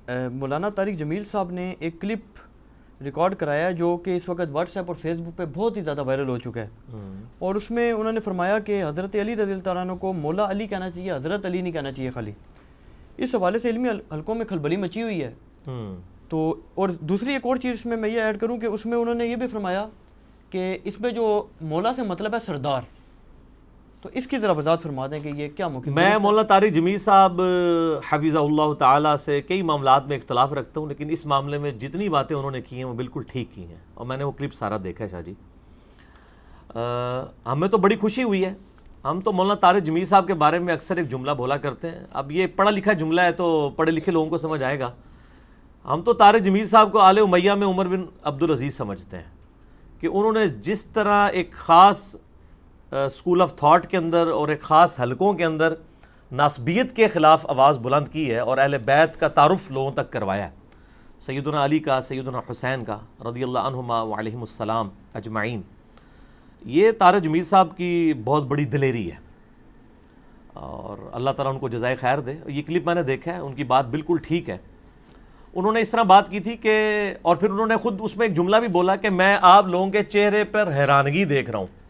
مولانا طارق جمیل صاحب نے ایک کلپ ریکارڈ کرایا ہے جو کہ اس وقت واٹس ایپ اور فیس بک پہ بہت ہی زیادہ وائرل ہو چکا ہے، اور اس میں انہوں نے فرمایا کہ حضرت علی رضی اللہ تعالیٰ عنہ کو مولا علی کہنا چاہیے، حضرت علی نہیں کہنا چاہیے خالی۔ اس حوالے سے علمی حلقوں میں کھلبلی مچی ہوئی ہے۔ تو اور دوسری ایک اور چیز اس میں یہ ایڈ کروں کہ اس میں انہوں نے یہ بھی فرمایا کہ اس میں جو مولا سے مطلب ہے سردار، تو اس کی ذرا وضاحت فرما دیں کہ یہ کیا ممکن؟ میں مولانا طارق جمیل صاحب حفظہ اللہ تعالیٰ سے کئی معاملات میں اختلاف رکھتا ہوں، لیکن اس معاملے میں جتنی باتیں انہوں نے کی ہیں وہ بالکل ٹھیک کی ہیں، اور میں نے وہ کلپ سارا دیکھا ہے شاہ جی۔ ہمیں تو بڑی خوشی ہوئی ہے، ہم تو مولانا طارق جمیل صاحب کے بارے میں اکثر ایک جملہ بولا کرتے ہیں، اب یہ پڑھا لکھا جملہ ہے تو پڑھے لکھے لوگوں کو سمجھ آئے گا۔ ہم تو طارق جمیل صاحب کو آل امیہ میں عمر بن عبدالعزیز سمجھتے ہیں کہ انہوں نے جس طرح ایک خاص اسکول آف تھاٹ کے اندر اور ایک خاص حلقوں کے اندر ناسبیت کے خلاف آواز بلند کی ہے اور اہل بیت کا تعارف لوگوں تک کروایا ہے، سیدنا علی کا، سیدنا حسین کا رضی اللہ عنہما وعلیہم السلام اجمعین، یہ طارق جمیل صاحب کی بہت بڑی دلیری ہے، اور اللہ تعالیٰ ان کو جزائے خیر دے۔ یہ کلپ میں نے دیکھا ہے، ان کی بات بالکل ٹھیک ہے۔ انہوں نے اس طرح بات کی تھی کہ، اور پھر انہوں نے خود اس میں ایک جملہ بھی بولا کہ میں آپ لوگوں کے چہرے پر حیرانگی دیکھ رہا ہوں۔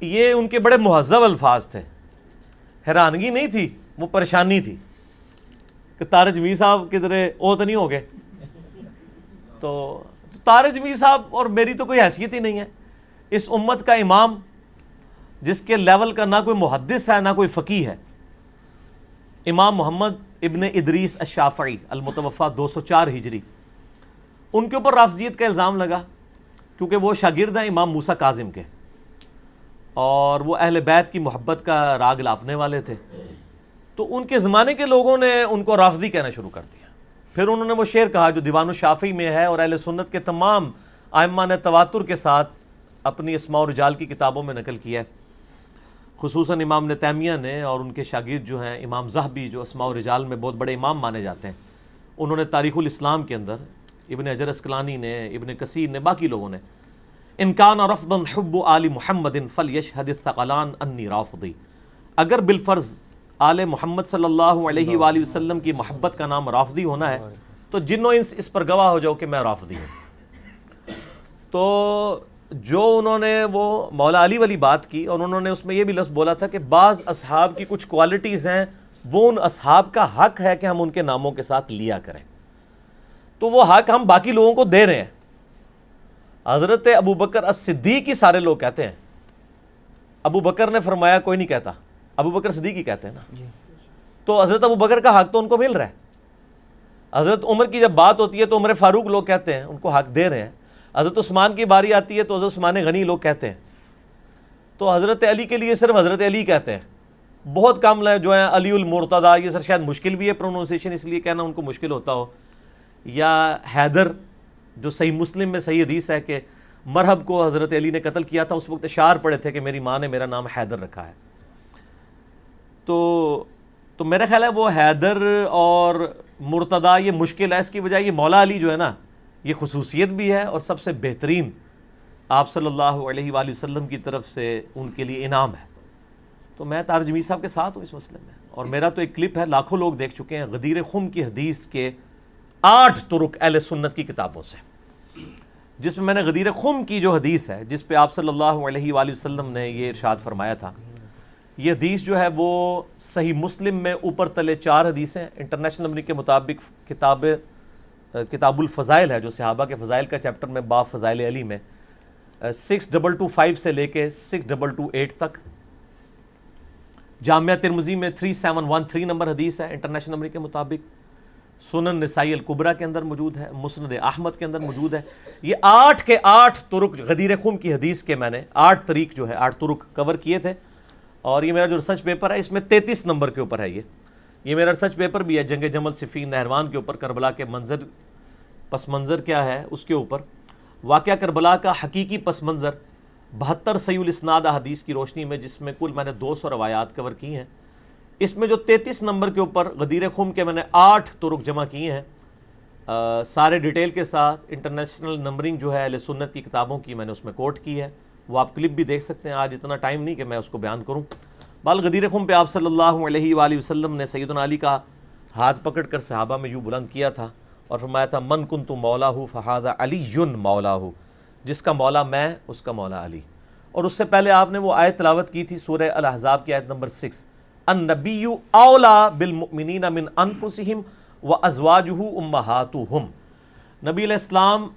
یہ ان کے بڑے مہذب الفاظ تھے، حیرانگی نہیں تھی، وہ پریشانی تھی کہ طارق جمیل صاحب کدھر اوت نہیں ہو گئے۔ تو طارق جمیل صاحب اور میری تو کوئی حیثیت ہی نہیں ہے، اس امت کا امام جس کے لیول کا نہ کوئی محدث ہے نہ کوئی فقیہ ہے، امام محمد ابن ادریس الشافعی المتوفی 204 ہجری، ان کے اوپر رافضیت کا الزام لگا کیونکہ وہ شاگرد ہیں امام موسیٰ کاظم کے، اور وہ اہل بیت کی محبت کا راگ لاپنے والے تھے، تو ان کے زمانے کے لوگوں نے ان کو رافضی کہنا شروع کر دیا۔ پھر انہوں نے وہ شعر کہا جو دیوان الشافعی میں ہے اور اہل سنت کے تمام ائمہ نے تواتر کے ساتھ اپنی اسماء و رجال کی کتابوں میں نقل کیا ہے، خصوصاً امام ابن تیمیہ نے اور ان کے شاگرد جو ہیں امام ذہبی جو اسماء و رجال میں بہت بڑے امام مانے جاتے ہیں، انہوں نے تاریخ الاسلام کے اندر، ابن حجر اسقلانی نے، ابن کثیر نے، باقی لوگوں نے، ان کان رفضا حب آل محمد فلیشہد الثقلان انی رافضی، اگر بالفرض آل محمد صلی اللہ علیہ وآلہ وسلم کی محبت کا نام رافضی ہونا ہے تو جنو انس اس پر گواہ ہو جاؤ کہ میں رافضی ہوں۔ تو جو انہوں نے وہ مولا علی والی بات کی، اور انہوں نے اس میں یہ بھی لفظ بولا تھا کہ بعض اصحاب کی کچھ کوالٹیز ہیں وہ ان اصحاب کا حق ہے کہ ہم ان کے ناموں کے ساتھ لیا کریں، تو وہ حق ہم باقی لوگوں کو دے رہے ہیں۔ حضرت ابو بکر الصدیق ہی سارے لوگ کہتے ہیں، ابو بکر نے فرمایا کوئی نہیں کہتا، ابو بکر صدیق ہی کہتے ہیں نا، تو حضرت ابو بکر کا حق تو ان کو مل رہا ہے۔ حضرت عمر کی جب بات ہوتی ہے تو عمر فاروق لوگ کہتے ہیں ان کو حق دے رہے ہیں، حضرت عثمان کی باری آتی ہے تو حضرت عثمان غنی لوگ کہتے ہیں، تو حضرت علی کے لیے صرف حضرت علی کہتے ہیں۔ بہت کم جو ہیں علی المرتضیٰ، یہ سر شاید مشکل بھی ہے پروننسیشن، اس لیے کہنا ان کو مشکل ہوتا ہو، یا حیدر جو صحیح مسلم میں صحیح حدیث ہے کہ مرہب کو حضرت علی نے قتل کیا تھا، اس وقت اشعار پڑے تھے کہ میری ماں نے میرا نام حیدر رکھا ہے، تو میرا خیال ہے وہ حیدر اور مرتضیٰ یہ مشکل ہے، اس کی وجہ یہ مولا علی جو ہے نا یہ خصوصیت بھی ہے اور سب سے بہترین آپ صلی اللہ علیہ وآلہ وسلم کی طرف سے ان کے لیے انعام ہے۔ تو میں طارق جمیل صاحب کے ساتھ ہوں اس مسئلے میں، اور میرا تو ایک کلپ ہے لاکھوں لوگ دیکھ چکے ہیں، غدیر خم کی حدیث کے 8 طرق اہل سنت کی کتابوں سے، جس میں میں نے غدیر خم کی جو حدیث ہے جس پہ آپ صلی اللہ علیہ وآلہ وسلم نے یہ ارشاد فرمایا تھا، یہ حدیث جو ہے وہ صحیح مسلم میں اوپر تلے 4 حدیثیں، انٹرنیشنل نمبر کے مطابق کتاب الفضائل ہے جو صحابہ کے فضائل کا چیپٹر میں باب فضائل علی میں 6225 سے لے کے 6228 تک، جامعہ ترمذی میں 3713 نمبر حدیث ہے انٹرنیشنل نمبر کے مطابق، سنن نسائی الکبریٰ کے اندر موجود ہے، مسند احمد کے اندر موجود ہے۔ یہ 8 کے 8 طرق غدیر خم کی حدیث کے میں نے 8 طریق جو ہے 8 طرق کور کیے تھے، اور یہ میرا جو ریسرچ پیپر ہے اس میں 33 نمبر کے اوپر ہے، یہ میرا ریسرچ پیپر بھی ہے، جنگ جمل صفین نہروان کے اوپر، کربلا کے پس منظر کیا ہے اس کے اوپر، واقعہ کربلا کا حقیقی پس منظر 72 صحیح الاسناد احادیث کی روشنی میں، جس میں کل میں نے 200 روایات کور کی ہیں، اس میں جو 33 نمبر کے اوپر غدیر خم کے میں نے 8 طرق جمع کیے ہیں، سارے ڈیٹیل کے ساتھ، انٹرنیشنل نمبرنگ جو ہے اہل سنت کی کتابوں کی میں نے اس میں کوٹ کی ہے، وہ آپ کلپ بھی دیکھ سکتے ہیں، آج اتنا ٹائم نہیں کہ میں اس کو بیان کروں۔ بال غدیر خم پہ آپ صلی اللہ علیہ وآلہ وسلم نے سیدنا علی کا ہاتھ پکڑ کر صحابہ میں یوں بلند کیا تھا اور فرمایا تھا من کنت مولا فہذا علی مولا، جس کا مولا میں اس کا مولا علی۔ اور اس سے پہلے آپ نے وہ آیت تلاوت کی تھی سورہ الاحزاب کی آیت نمبر 6، النبی اولا بالمؤمنین من انفسہم وازواجہ امہاتہم، نبی علیہ السلام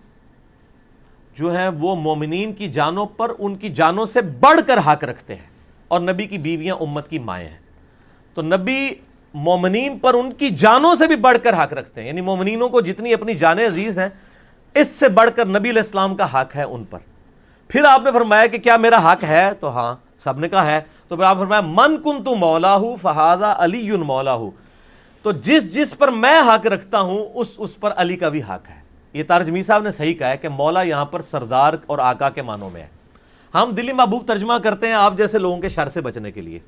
جو ہیں وہ مومنین کی جانوں پر ان کی جانوں سے بڑھ کر حق رکھتے ہیں، اور نبی کی بیویاں امت کی مائیں ہیں۔ تو نبی مومنین پر ان کی جانوں سے بھی بڑھ کر حق رکھتے ہیں، یعنی مومنینوں کو جتنی اپنی جانیں عزیز ہیں اس سے بڑھ کر نبی علیہ السلام کا حق ہے ان پر۔ پھر آپ نے فرمایا کہ کیا میرا حق ہے؟ تو ہاں، سب نے کہا ہے۔ تو پھر آپ نے فرمایا من کنت مولاہ فہذا علی مولاہ، تو جس پر میں حق رکھتا ہوں اس پر علی کا بھی حق ہے۔ یہ تارجمی صاحب نے صحیح کہا ہے کہ مولا یہاں پر سردار اور آقا کے معنوں میں ہے۔ ہم دلی محبوب ترجمہ کرتے ہیں آپ جیسے لوگوں کے شر سے بچنے کے لیے،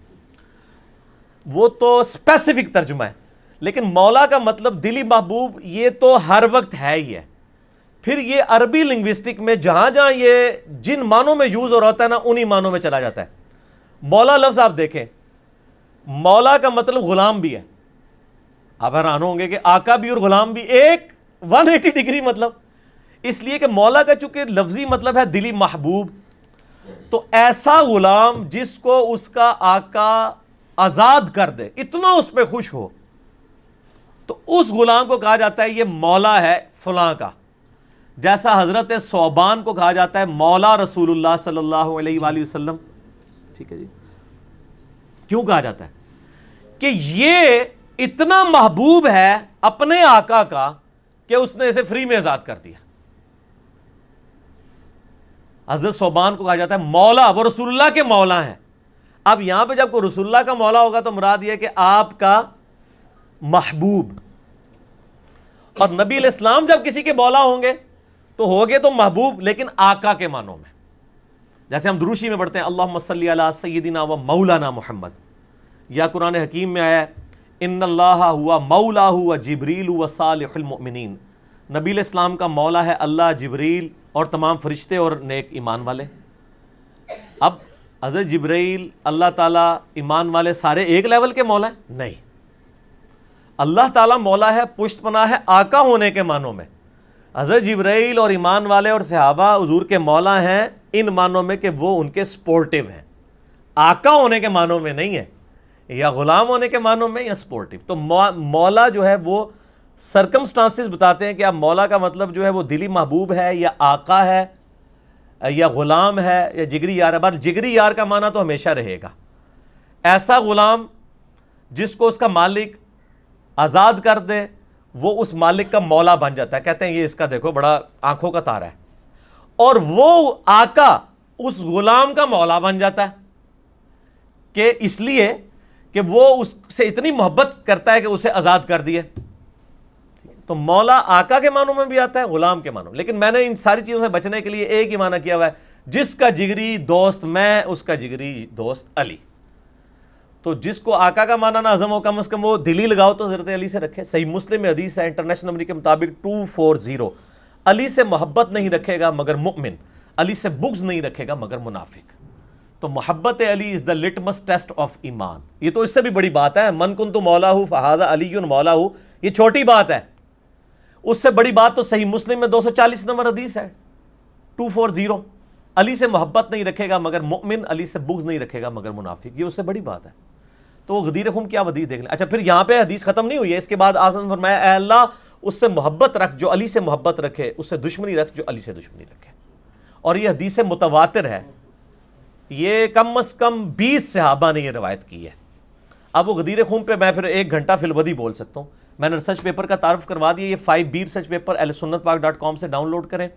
وہ تو اسپیسیفک ترجمہ ہے، لیکن مولا کا مطلب دلی محبوب یہ تو ہر وقت ہے ہی ہے۔ پھر یہ عربی لنگوسٹک میں جہاں جہاں یہ جن معنوں میں یوز ہو رہا ہوتا ہے نا انہی معنوں میں چلا جاتا ہے۔ مولا لفظ آپ دیکھیں، مولا کا مطلب غلام بھی ہے۔ آپ حیران ہوں گے کہ آقا بھی اور غلام بھی، ایک 180 ڈگری مطلب، اس لیے کہ مولا کا چونکہ لفظی مطلب ہے دلی محبوب، تو ایسا غلام جس کو اس کا آقا آزاد کر دے، اتنا اس پہ خوش ہو، تو اس غلام کو کہا جاتا ہے یہ مولا ہے فلاں کا۔ جیسا حضرت ثوبان کو کہا جاتا ہے مولا رسول اللہ صلی اللہ علیہ وآلہ وسلم، ٹھیک ہے جی۔ کیوں کہا جاتا ہے؟ کہ یہ اتنا محبوب ہے اپنے آقا کا کہ اس نے اسے فری میں آزاد کر دیا۔ حضرت ثوبان کو کہا جاتا ہے مولا، وہ رسول اللہ کے مولا ہیں۔ اب یہاں پہ جب کوئی رسول اللہ کا مولا ہوگا تو مراد یہ کہ آپ کا محبوب، اور نبی علیہ السلام جب کسی کے مولا ہوں گے تو ہوگے تو محبوب لیکن آقا کے معنوں میں، جیسے ہم دروشی میں پڑھتے ہیں اللہم صلی علی سیدنا و مولانا محمد، یا قرآن حکیم میں آیا ہے ان اللہ ہوا مولاہ و جبریل و صالح المؤمنین، نبی علیہ السلام کا مولا ہے اللہ، جبریل اور تمام فرشتے اور نیک ایمان والے۔ اب حضرت جبریل، اللہ تعالیٰ، ایمان والے سارے ایک لیول کے مولا ہیں؟ نہیں، اللہ تعالیٰ مولا ہے، پشت پناہ ہے آقا ہونے کے معنوں میں۔ حضرت جبرائیل اور ایمان والے اور صحابہ حضور کے مولا ہیں ان معنوں میں کہ وہ ان کے سپورٹیو ہیں، آقا ہونے کے معنوں میں نہیں ہے، یا غلام ہونے کے معنوں میں، یا سپورٹیو۔ تو مولا جو ہے وہ سرکمسٹانسز بتاتے ہیں کہ اب مولا کا مطلب جو ہے وہ دلی محبوب ہے، یا آقا ہے، یا غلام ہے، یا جگری یار ہے۔ بار جگری یار کا معنی تو ہمیشہ رہے گا، ایسا غلام جس کو اس کا مالک آزاد کر دے وہ اس مالک کا مولا بن جاتا ہے۔ کہتے ہیں یہ اس کا دیکھو بڑا آنکھوں کا تارا ہے، اور وہ آقا اس غلام کا مولا بن جاتا ہے، کہ اس لیے کہ وہ اس سے اتنی محبت کرتا ہے کہ اسے آزاد کر دیے۔ تو مولا آقا کے معنوں میں بھی آتا ہے، غلام کے معنوں میں، لیکن میں نے ان ساری چیزوں سے بچنے کے لیے ایک ہی معنی کیا ہوا ہے، جس کا جگری دوست میں اس کا جگری دوست علی۔ تو جس کو آقا کا معنی نہ عظم ہو، کم از کم وہ دلی لگاؤ تو حضرت علی سے رکھے۔ صحیح مسلم میں حدیث ہے انٹرنیشنل نمبر کے مطابق 240، علی سے محبت نہیں رکھے گا مگر مؤمن، علی سے بغض نہیں رکھے گا مگر منافق۔ تو محبت علی از دا لٹمس ٹیسٹ آف ایمان۔ یہ تو اس سے بھی بڑی بات ہے، من کنت مولاہ فہذا علی مولاہ، یہ چھوٹی بات ہے، اس سے بڑی بات تو صحیح مسلم میں 240 نمبر حدیث ہے 240، علی سے محبت نہیں رکھے گا مگر مؤمن، علی سے بغض نہیں رکھے گا مگر منافق، یہ اس سے بڑی بات ہے۔ تو وہ غدیر خم کیا حدیث دیکھ لیں۔ اچھا، پھر یہاں پہ حدیث ختم نہیں ہوئی ہے، اس کے بعد آپ نے فرمایا اے اللہ اس سے محبت رکھ جو علی سے محبت رکھے، اس سے دشمنی رکھ جو علی سے دشمنی رکھے۔ اور یہ حدیث متواتر ہے، یہ کم از کم 20 صحابہ نے یہ روایت کی ہے۔ اب وہ غدیر خم پہ میں پھر 1 گھنٹہ فی الودی بول سکتا ہوں۔ میں نے ریسرچ پیپر کا تعارف کروا دیا، یہ 5B ریسرچ پیپر ahlsunnatpak.com سے ڈاؤن لوڈ کریں،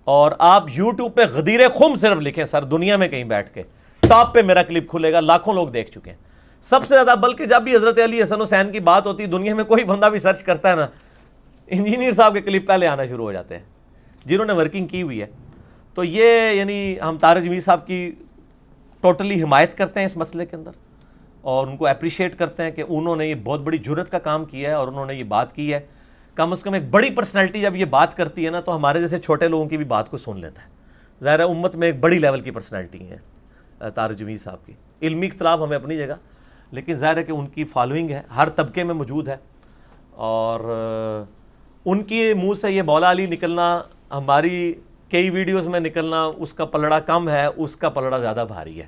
اور آپ یوٹیوب پہ غدیر خم صرف لکھیں سر، دنیا میں کہیں بیٹھ کے ٹاپ پہ میرا کلپ کھلے گا، لاکھوں لوگ دیکھ چکے ہیں سب سے زیادہ۔ بلکہ جب بھی حضرت علی حسن حسین کی بات ہوتی ہے، دنیا میں کوئی بندہ بھی سرچ کرتا ہے نا، انجینئر صاحب کے کلپ پہلے آنا شروع ہو جاتے ہیں جنہوں نے ورکنگ کی ہوئی ہے۔ تو یہ یعنی ہم طارق جمیل صاحب کی ٹوٹلی حمایت کرتے ہیں اس مسئلے کے اندر، اور ان کو اپریشیٹ کرتے ہیں کہ انہوں نے یہ بہت بڑی جرت کا کام کیا ہے اور انہوں نے یہ بات کی ہے۔ کم از کم ایک بڑی پرسنالٹی جب یہ بات کرتی ہے نا تو ہمارے جیسے چھوٹے لوگوں کی بھی بات کو سن لیتا ہے۔ ظاہر ہے امت میں ایک بڑی لیول کی پرسنالٹی ہے طارق جمیل صاحب کی، علمی اختلاف ہمیں اپنی جگہ، لیکن ظاہر ہے کہ ان کی فالوئنگ ہے، ہر طبقے میں موجود ہے، اور ان کے منہ سے یہ مولا علی نکلنا ہماری کئی ویڈیوز میں نکلنا اس کا پلڑا کم ہے، اس کا پلڑا زیادہ بھاری ہے.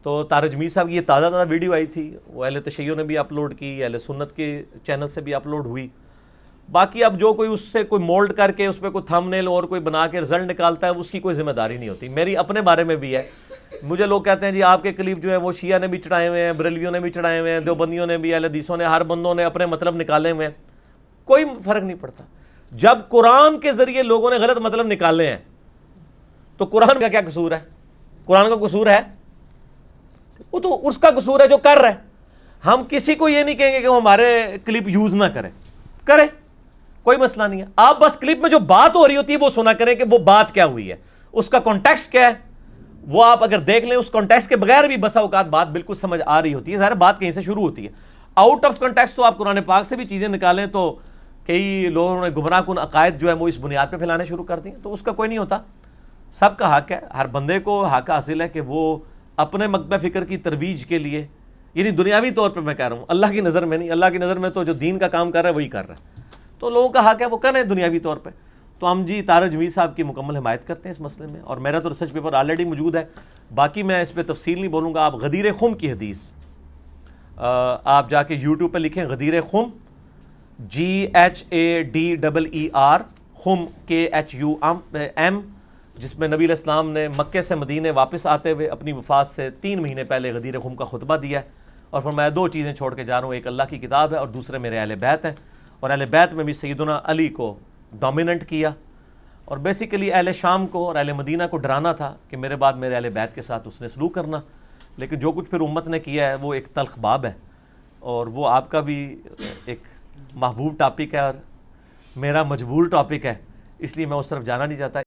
تو طارق جمیل صاحب کی یہ تازہ ویڈیو آئی تھی، وہ اہل تشیع نے بھی اپلوڈ کی، اہل سنت کے چینل سے بھی اپلوڈ ہوئی. باقی اب جو کوئی اس سے کوئی مولڈ کر کے اس پہ کوئی تھم نیل اور کوئی بنا کے رزلٹ نکالتا ہے اس کی کوئی ذمہ داری نہیں ہوتی. میری اپنے بارے میں بھی ہے. مجھے لوگ کہتے ہیں جی آپ کے کلپ جو ہے وہ شیعہ نے بھی چڑھائے ہوئے ہیں، بریلویوں نے بھی چڑھائے ہوئے ہیں، دیوبندیوں نے بھی، اہل حدیثوں نے، ہر بندوں نے اپنے مطلب نکالے ہوئے ہیں. کوئی فرق نہیں پڑتا. جب قرآن کے ذریعے لوگوں نے غلط مطلب نکالے ہیں تو قرآن کا کیا قصور ہے؟ قرآن کا قصور ہے؟ وہ تو اس کا قصور ہے جو کر رہا ہے. ہم کسی کو یہ نہیں کہیں گے کہ وہ ہمارے کلپ یوز نہ کرے، کوئی مسئلہ نہیں ہے. آپ بس کلپ میں جو بات ہو رہی ہوتی ہے وہ سنا کریں کہ وہ بات کیا ہوئی ہے، اس کا کانٹیکسٹ کیا ہے. وہ آپ اگر دیکھ لیں اس کانٹیکسٹ کے بغیر بھی بسا اوقات بات بالکل سمجھ آ رہی ہوتی ہے. ظاہر بات کہیں سے شروع ہوتی ہے. آؤٹ آف کانٹیکسٹ تو آپ قرآن پاک سے بھی چیزیں نکالیں تو کئی لوگوں نے گمراہ کن عقائد جو ہے وہ اس بنیاد پہ پھیلانے شروع کر دیں. تو اس کا کوئی نہیں ہوتا. سب کا حق ہے، ہر بندے کو حق حاصل ہے کہ وہ اپنے مکتب فکر کی ترویج کے لیے، یعنی دنیاوی طور پہ میں کہہ رہا ہوں، اللہ کی نظر میں نہیں. اللہ کی نظر میں تو جو دین کا کام کر رہا ہے وہی کر رہا ہے. تو لوگوں کا حق ہے وہ کریں دنیاوی طور پہ. تو ہم جی طارق جمیل صاحب کی مکمل حمایت کرتے ہیں اس مسئلے میں، اور میرا تو ریسرچ پیپر آلریڈی موجود ہے. باقی میں اس پہ تفصیل نہیں بولوں گا. آپ غدیر خم کی حدیث آپ جا کے یوٹیوب پہ لکھیں غدیر خم، GHADEER خم KHUM، جس میں نبی علیہ السلام نے مکے سے مدینے واپس آتے ہوئے اپنی وفات سے 3 مہینے پہلے غدیر خم کا خطبہ دیا ہے اور فرمایا 2 چیزیں چھوڑ کے جا رہا ہوں، ایک اللہ کی کتاب ہے اور دوسرے میرے اہل بیت ہیں. اور اہل بیت میں بھی سیدنا علی کو ڈومیننٹ کیا اور بیسیکلی اہل شام کو اور اہل مدینہ کو ڈرانا تھا کہ میرے بعد میرے اہل بیت کے ساتھ اس نے سلوک کرنا. لیکن جو کچھ پھر امت نے کیا ہے وہ ایک تلخ باب ہے، اور وہ آپ کا بھی ایک محبوب ٹاپک ہے اور میرا مجبور ٹاپک ہے، اس لیے میں اس طرف جانا نہیں چاہتا.